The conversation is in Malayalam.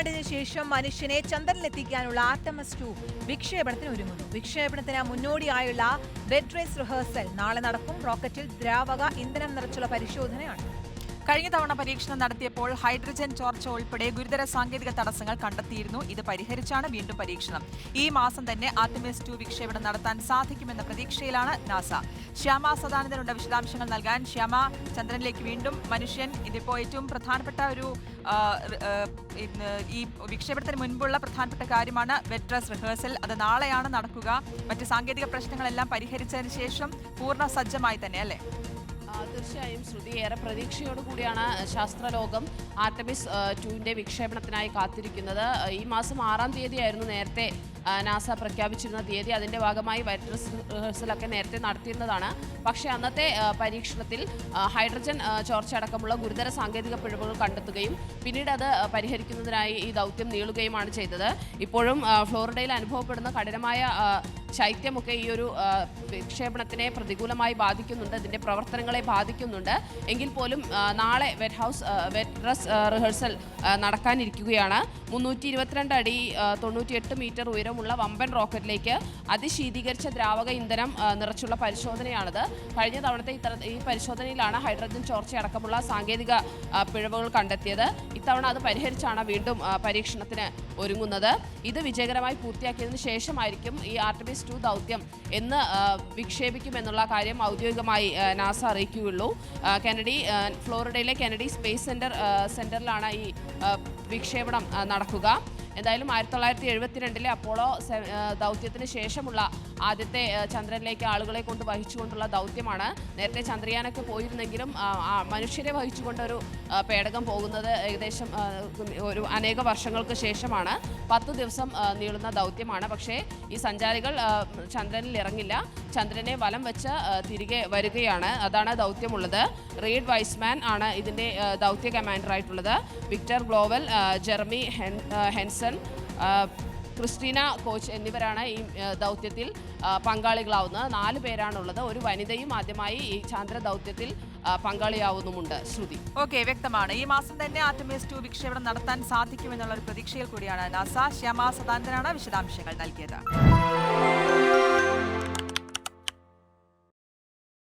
നൂറ്റാണ്ടിന് ശേഷം മനുഷ്യനെ ചന്ദ്രനിലെത്തിക്കാനുള്ള ആർടെമിസ് 2 വിക്ഷേപണത്തിന് ഒരുങ്ങുന്നു. വിക്ഷേപണത്തിന് മുന്നോടിയായുള്ള ബെഡ് റേസ് റിഹേഴ്സൽ നാളെ നടക്കും. റോക്കറ്റിൽ ദ്രാവക ഇന്ധനം നിറച്ചുള്ള പരിശോധനയാണ്. കഴിഞ്ഞ തവണ പരീക്ഷണം നടത്തിയപ്പോൾ ഹൈഡ്രജൻ ചോർച്ച ഉൾപ്പെടെ ഗുരുതര സാങ്കേതിക തടസ്സങ്ങൾ കണ്ടെത്തിയിരുന്നു. ഇത് പരിഹരിച്ചാണ് വീണ്ടും പരീക്ഷണം. ഈ മാസം തന്നെ ആർടെമിസ് 2 വിക്ഷേപണം നടത്താൻ സാധിക്കുമെന്ന പ്രതീക്ഷയിലാണ് നാസ. ശ്യാമ സദാനന്ദനുണ്ട് വിശദാംശങ്ങൾ നൽകാൻ. ശ്യാമ, ചന്ദ്രനിലേക്ക് വീണ്ടും മനുഷ്യൻ, ഇതിപ്പോൾ ഏറ്റവും പ്രധാനപ്പെട്ട ഒരു ഈ വിക്ഷേപണത്തിന് മുൻപുള്ള പ്രധാനപ്പെട്ട കാര്യമാണ് ബെഡ് റേസ് റിഹേഴ്സൽ. അത് നാളെയാണ് നടക്കുക. മറ്റ് സാങ്കേതിക പ്രശ്നങ്ങളെല്ലാം പരിഹരിച്ചതിന് ശേഷം പൂർണ്ണ സജ്ജമായി തന്നെ, അല്ലേ? തീർച്ചയായും ശ്രുതി, ഏറെ പ്രതീക്ഷയോടുകൂടിയാണ് ശാസ്ത്രലോകം ആർടെമിസ് 2ന്റെ വിക്ഷേപണത്തിനായി കാത്തിരിക്കുന്നത്. ഈ മാസം 6-ാം തീയതിയായിരുന്നു നേരത്തെ നാസ പ്രഖ്യാപിച്ചിരുന്ന തീയതി. അതിൻ്റെ ഭാഗമായി ബെഡ് റേസ് റിഹേഴ്സലൊക്കെ നേരത്തെ നടത്തിയിരുന്നതാണ്. പക്ഷേ അന്നത്തെ പരീക്ഷണത്തിൽ ഹൈഡ്രജൻ ചോർച്ച അടക്കമുള്ള ഗുരുതര സാങ്കേതിക പിഴവുകൾ കണ്ടെത്തുകയും പിന്നീട് അത് പരിഹരിക്കുന്നതിനായി ഈ ദൗത്യം നീളുകയുമാണ് ചെയ്തത്. ഇപ്പോഴും ഫ്ലോറിഡയിൽ അനുഭവപ്പെടുന്ന കഠിനമായ ശൈത്യമൊക്കെ ഈ ഒരു വിക്ഷേപണത്തിനെ പ്രതികൂലമായി ബാധിക്കുന്നുണ്ട്, ഇതിൻ്റെ പ്രവർത്തനങ്ങളെ ബാധിക്കുന്നുണ്ട്. എങ്കിൽ പോലും നാളെ ബെഡ് റേസ് റിഹേഴ്സൽ നടക്കാനിരിക്കുകയാണ്. 322 അടി 98 മീറ്റർ ഉയരമുള്ള വമ്പൻ റോക്കറ്റിലേക്ക് അതിശീതീകരിച്ച ദ്രാവക ഇന്ധനം നിറച്ചുള്ള പരിശോധനയാണിത്. കഴിഞ്ഞ തവണത്തെ ഈ പരിശോധനയിലാണ് ഹൈഡ്രജൻ ചോർച്ച അടക്കമുള്ള സാങ്കേതിക പിഴവുകൾ കണ്ടെത്തിയത്. ഇത്തവണ അത് പരിഹരിച്ചാണ് വീണ്ടും പരീക്ഷണത്തിന് ഒരുങ്ങുന്നത്. ഇത് വിജയകരമായി പൂർത്തിയാക്കിയതിനു ശേഷമായിരിക്കും ഈ ആർടെമിസ് 2 ദൗത്യം എന്ന് വിക്ഷേപിക്കുമെന്നുള്ള കാര്യം ഔദ്യോഗികമായി നാസ അറിയിക്കുകയുള്ളൂ. ഫ്ലോറിഡയിലെ കെനഡി സ്പേസ് സെന്ററിലാണ് ഈ വിക്ഷേപണം നടക്കുക. എന്തായാലും 1972 അപ്പോളോ ദൗത്യത്തിന് ശേഷമുള്ള ആദ്യത്തെ ചന്ദ്രനിലേക്ക് ആളുകളെ കൊണ്ട് വഹിച്ചുകൊണ്ടുള്ള ദൗത്യമാണ്. നേരത്തെ ചന്ദ്രയാനൊക്കെ പോയിരുന്നെങ്കിലും മനുഷ്യരെ വഹിച്ചുകൊണ്ടൊരു പേടകം പോകുന്നത് ഏകദേശം ഒരു അനേക വർഷങ്ങൾക്ക് ശേഷമാണ്. 10 ദിവസം നീളുന്ന ദൗത്യമാണ്. പക്ഷേ ഈ സഞ്ചാരികൾ ചന്ദ്രനിൽ ഇറങ്ങില്ല, ചന്ദ്രനെ വലം വെച്ച് തിരികെ വരികയാണ്. അതാണ് ദൗത്യമുള്ളത്. റീഡ് വൈസ്മാൻ ആണ് ഇതിൻ്റെ ദൗത്യ കമാൻഡറായിട്ടുള്ളത്. Victor Glover, Jeremy Hansen, Christina Koch എന്നിവരാണ് ഈ ദൗത്യത്തിൽ പങ്കാളികളാവുന്നത്. 4 പേരാണുള്ളത്. ഒരു വനിതയും ആദ്യമായി ഈ ചാന്ദ്ര ദൗത്യത്തിൽ പങ്കാളിയാവുന്നുമുണ്ട്. ശ്രുതി, ഓക്കെ, വ്യക്തമാണ്. ഈ മാസം തന്നെ ആർടെമിസ് 2 വിക്ഷേപണം നടത്താൻ സാധിക്കുമെന്നുള്ള ഒരു പ്രതീക്ഷയിൽ കൂടിയാണ് നാസ. ശ്യാമ സദാനന്ദനാണ് വിശദാംശങ്ങൾ നൽകിയത്.